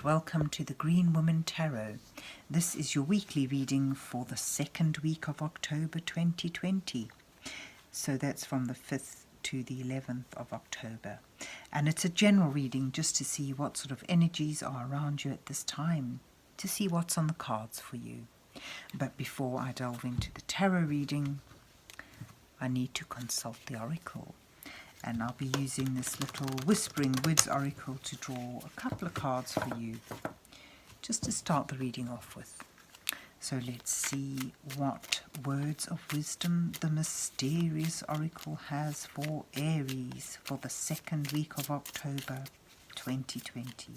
and welcome to the Green Woman Tarot. This is your weekly reading for the second week of October 2020. So that's from the 5th to the 11th of October. And it's a general reading just to see what sort of energies are around you at this time, to see what's on the cards for you. But before I delve into the tarot reading, I need to consult the oracle. And I'll be using this little Whispering Woods oracle to draw a couple of cards for you, just to start the reading off with. So let's see what words of wisdom the mysterious oracle has for Aries for the second week of October 2020.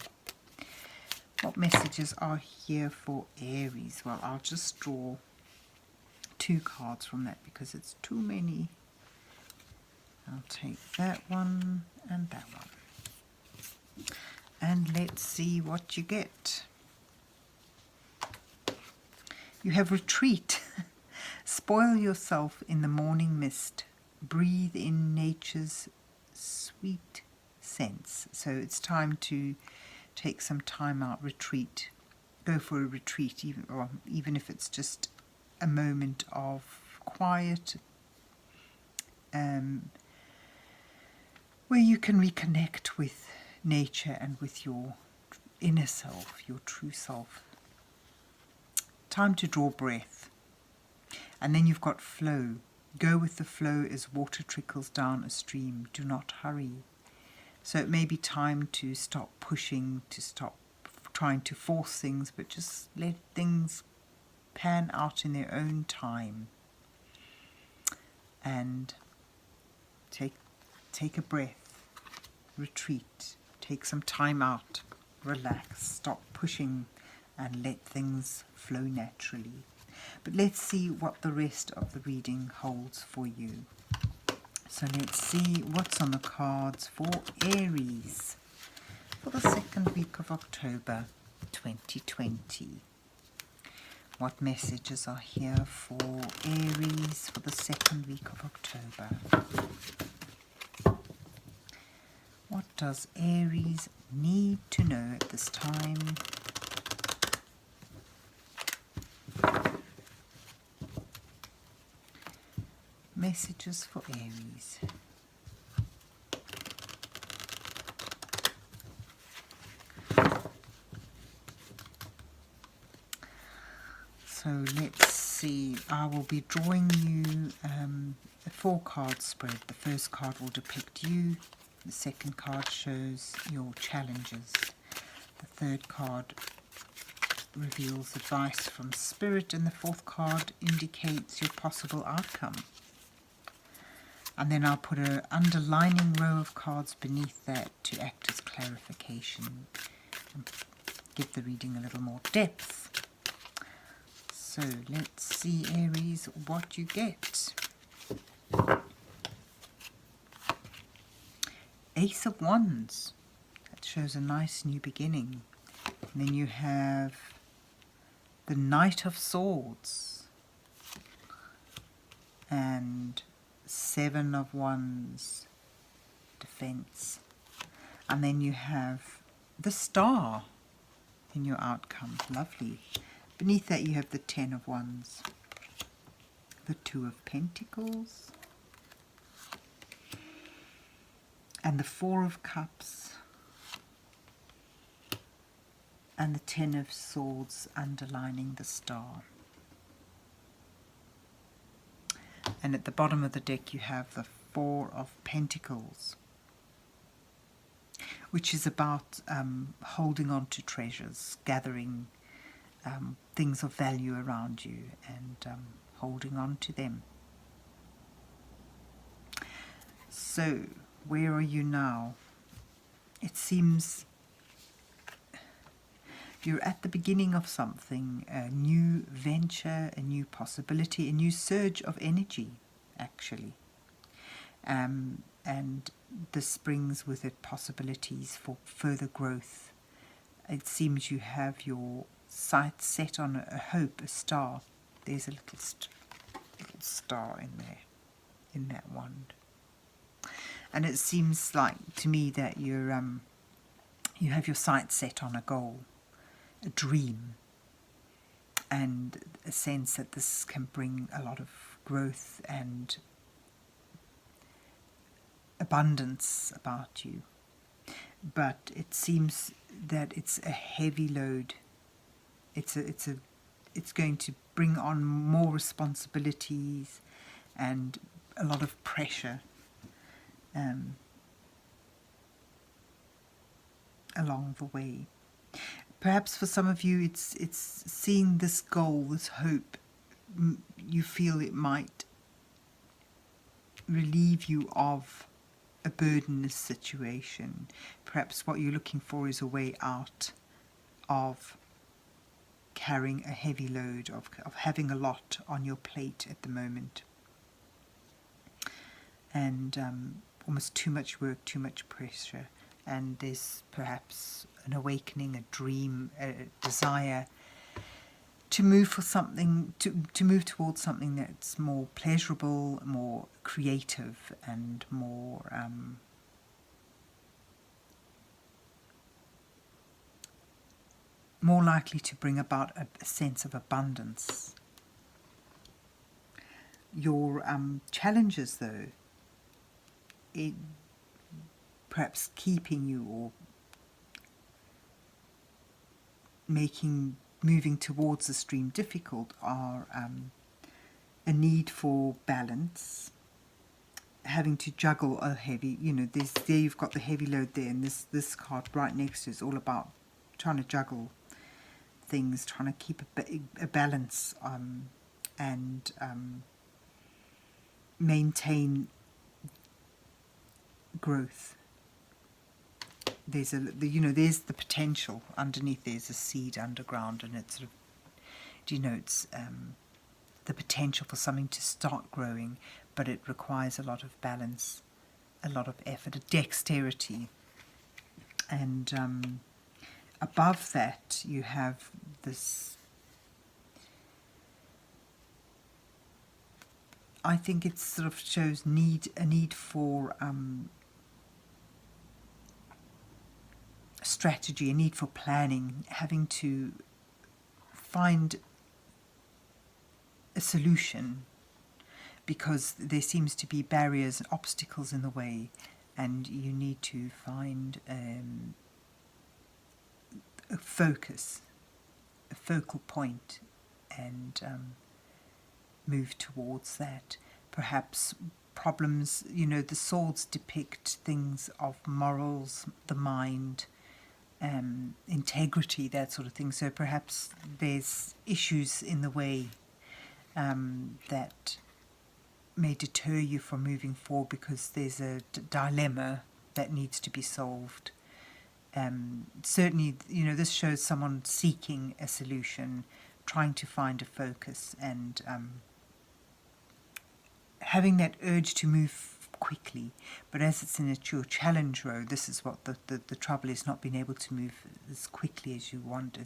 What messages are here for Aries? Well, I'll just draw two cards from that because it's too many. I'll take that one and that one. And let's see what you get. You have retreat. Spoil yourself in the morning mist. Breathe in nature's sweet scents. So it's time to take some time out, retreat. Go for a retreat, even if it's just a moment of quiet, where you can reconnect with nature and with your inner self, your true self. Time to draw breath. And then you've got flow. Go with the flow as water trickles down a stream. Do not hurry. So it may be time to stop pushing, to stop trying to force things, but just let things pan out in their own time. And take a breath. Retreat, take some time out, relax, stop pushing and let things flow naturally. But let's see what the rest of the reading holds for you. So let's see what's on the cards for Aries for the second week of October 2020. What messages are here for Aries for the second week of October? What does Aries need to know at this time? Messages for Aries. So let's see. I will be drawing you a 4-card spread. The first card will depict you. The second card shows your challenges. The third card reveals advice from Spirit, and the fourth card indicates your possible outcome. And then I'll put an underlining row of cards beneath that to act as clarification and give the reading a little more depth. So let's see, Aries, what you get. Ace of Wands. That shows a nice new beginning. And then you have the Knight of Swords and 7 of Wands, defense. And then you have the Star in your outcome. Lovely. Beneath that you have the 10 of Wands, the 2 of Pentacles, and the 4 of Cups, and the 10 of Swords underlining the Star. And at the bottom of the deck you have the 4 of Pentacles, which is about holding on to treasures, gathering things of value around you and holding on to them. So, where are you now? It seems you're at the beginning of something, a new venture, a new possibility, a new surge of energy, actually. And this brings with it possibilities for further growth. It seems you have your sights set on a hope, a star. There's a little star in there, in that wand. And it seems like to me that you have your sights set on a goal, a dream, and a sense that this can bring a lot of growth and abundance about you. But it seems that it's a heavy load. It's going to bring on more responsibilities and a lot of pressure along the way. Perhaps for some of you, it's seeing this goal, this hope. You feel it might relieve you of a burdenous situation. Perhaps what you're looking for is a way out of carrying a heavy load, of having a lot on your plate at the moment, and almost too much work, too much pressure. And there's perhaps an awakening, a dream, a desire to move for something, to move towards something that's more pleasurable, more creative, and more likely to bring about a sense of abundance. Your challenges, though, perhaps keeping you or making moving towards the stream difficult, are a need for balance, having to juggle a heavy, there you've got the heavy load there, and this card right next to it is all about trying to juggle things, trying to keep a balance and maintain growth. There's there's the potential underneath. There's a seed underground, and it sort of denotes the potential for something to start growing, but it requires a lot of balance, a lot of effort, a dexterity. And above that, you have this, I think it sort of shows a need for strategy, a need for planning, having to find a solution, because there seems to be barriers and obstacles in the way, and you need to find a focus, a focal point, and move towards that. Perhaps problems, the swords depict things of morals, the mind, integrity, that sort of thing. So perhaps there's issues in the way that may deter you from moving forward, because there's a dilemma that needs to be solved. Certainly, this shows someone seeking a solution, trying to find a focus, and having that urge to move quickly. But as it's in your challenge row, this is what the trouble is, not being able to move as quickly as you want,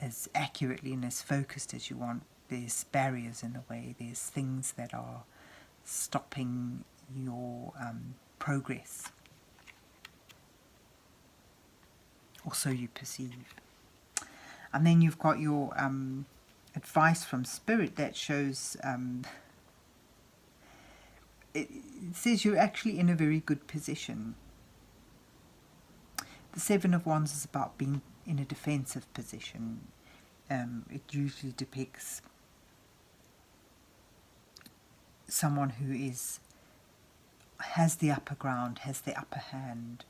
as accurately and as focused as you want. There's barriers in the way. There's things that are stopping your progress, or so you perceive. And then you've got your advice from Spirit that shows, it says you're actually in a very good position. The Seven of Wands is about being in a defensive position. It usually depicts someone who has the upper ground, has the upper hand.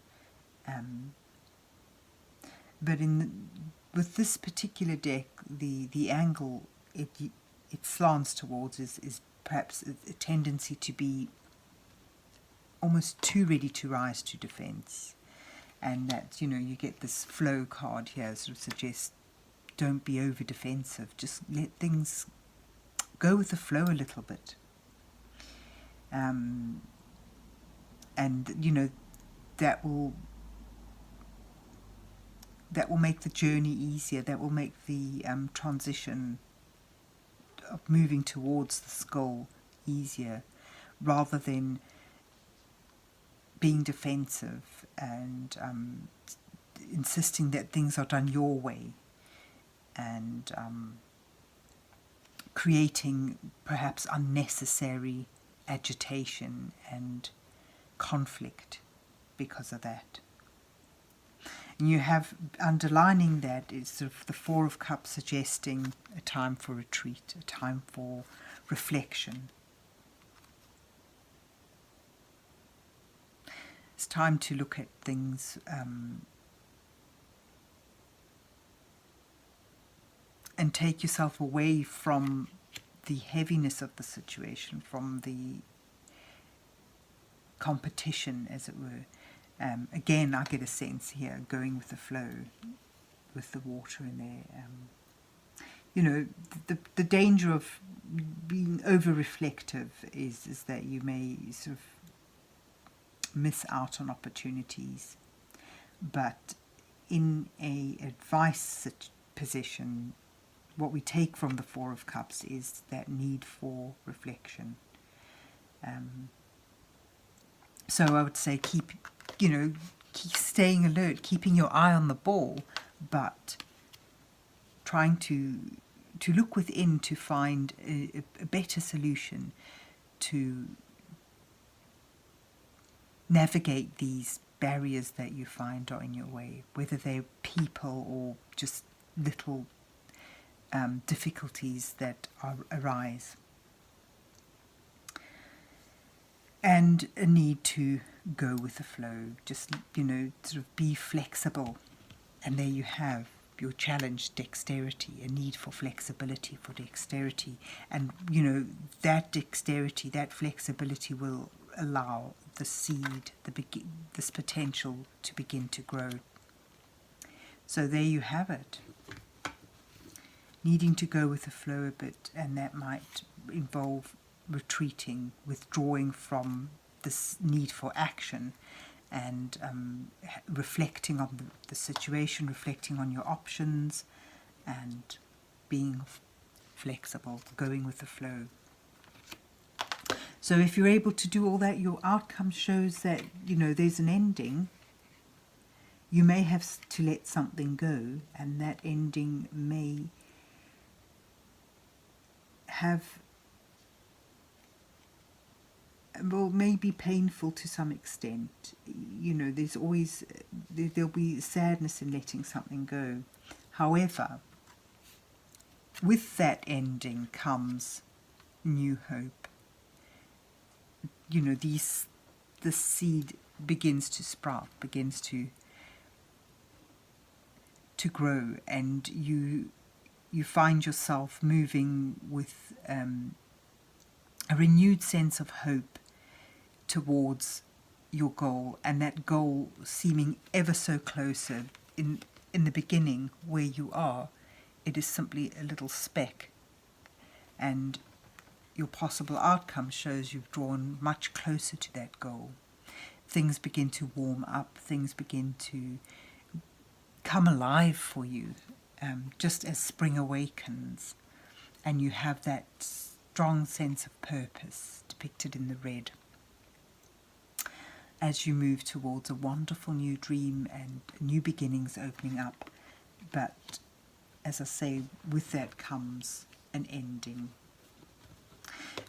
But with this particular deck, the angle it slants towards is perhaps a tendency to be almost too ready to rise to defense. And that, you get this flow card here, sort of suggests don't be over defensive, just let things go with the flow a little bit. And that will make the journey easier. That will make the transition of moving towards this goal easier, rather than being defensive and insisting that things are done your way. and creating perhaps unnecessary agitation and conflict because of that. And you have underlining that is sort of the Four of Cups, suggesting a time for retreat, a time for reflection. It's time to look at things and take yourself away from the heaviness of the situation, from the competition, as it were. Again, I get a sense here, going with the flow, with the water in there. You know, the danger of being over-reflective is that you may sort of miss out on opportunities. But in a advice position, what we take from the Four of Cups is that need for reflection. So I would say keep staying alert, keeping your eye on the ball, but trying to look within to find a better solution to navigate these barriers that you find are in your way, whether they're people or just little difficulties that arise. And a need to go with the flow, just, sort of be flexible. And there you have your challenge, dexterity, a need for flexibility, for dexterity. And, that dexterity, that flexibility will allow the seed, this potential to begin to grow. So there you have it. Needing to go with the flow a bit, and that might involve retreating, withdrawing from this need for action, and reflecting on the situation, reflecting on your options, and being flexible, going with the flow. So if you're able to do all that, your outcome shows that, there's an ending. You may have to let something go, and that ending may be painful to some extent. There'll be sadness in letting something go. However, with that ending comes new hope. The seed begins to sprout, begins to grow, and you find yourself moving with a renewed sense of hope towards your goal, and that goal seeming ever so closer. In the beginning, where you are, it is simply a little speck, and your possible outcome shows you've drawn much closer to that goal. Things begin to warm up, things begin to come alive for you, just as spring awakens, and you have that strong sense of purpose depicted in the red as you move towards a wonderful new dream and new beginnings opening up. But as I say, with that comes an ending.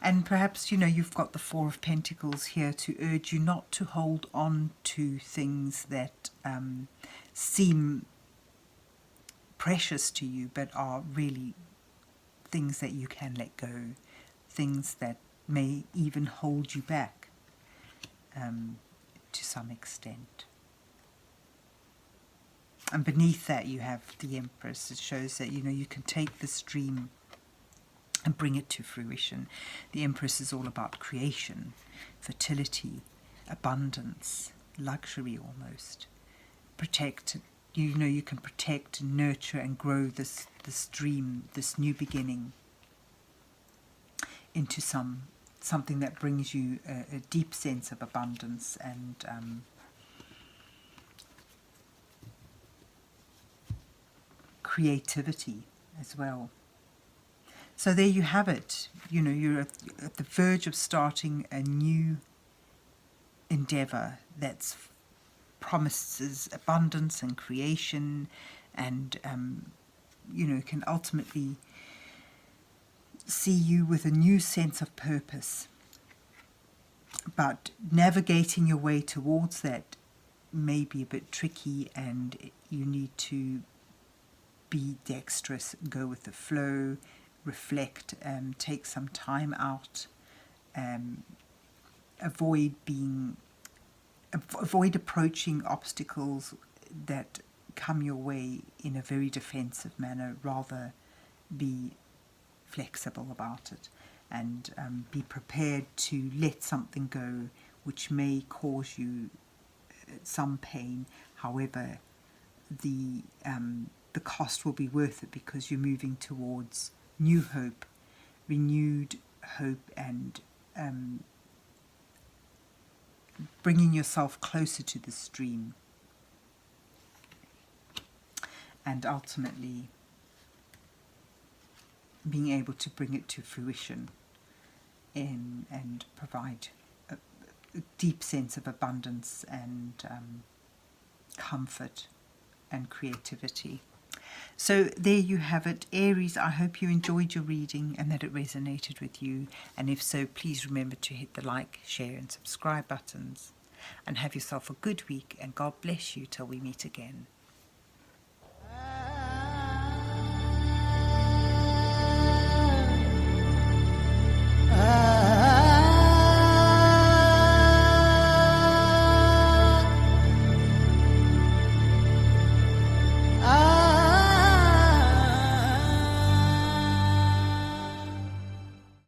And perhaps, you've got the Four of Pentacles here to urge you not to hold on to things that seem precious to you, but are really things that you can let go, things that may even hold you back to some extent. And beneath that you have the Empress. It shows that, you can take this dream and bring it to fruition. The Empress is all about creation, fertility, abundance, luxury almost. Protect, you can protect, nurture and grow this dream, this new beginning into something that brings you a deep sense of abundance and creativity as well. So there you have it. You're at the verge of starting a new endeavour that promises abundance and creation and can ultimately see you with a new sense of purpose. But navigating your way towards that may be a bit tricky, and you need to be dexterous, go with the flow, reflect, take some time out, avoid approaching obstacles that come your way in a very defensive manner. Rather be flexible about it, and be prepared to let something go which may cause you some pain. However, the cost will be worth it, because you're moving towards new hope, renewed hope, and bringing yourself closer to the stream, and ultimately being able to bring it to fruition and provide a deep sense of abundance and comfort and creativity. So there you have it, Aries. I hope you enjoyed your reading and that it resonated with you. And if so, please remember to hit the like, share and subscribe buttons. And have yourself a good week, and God bless you till we meet again.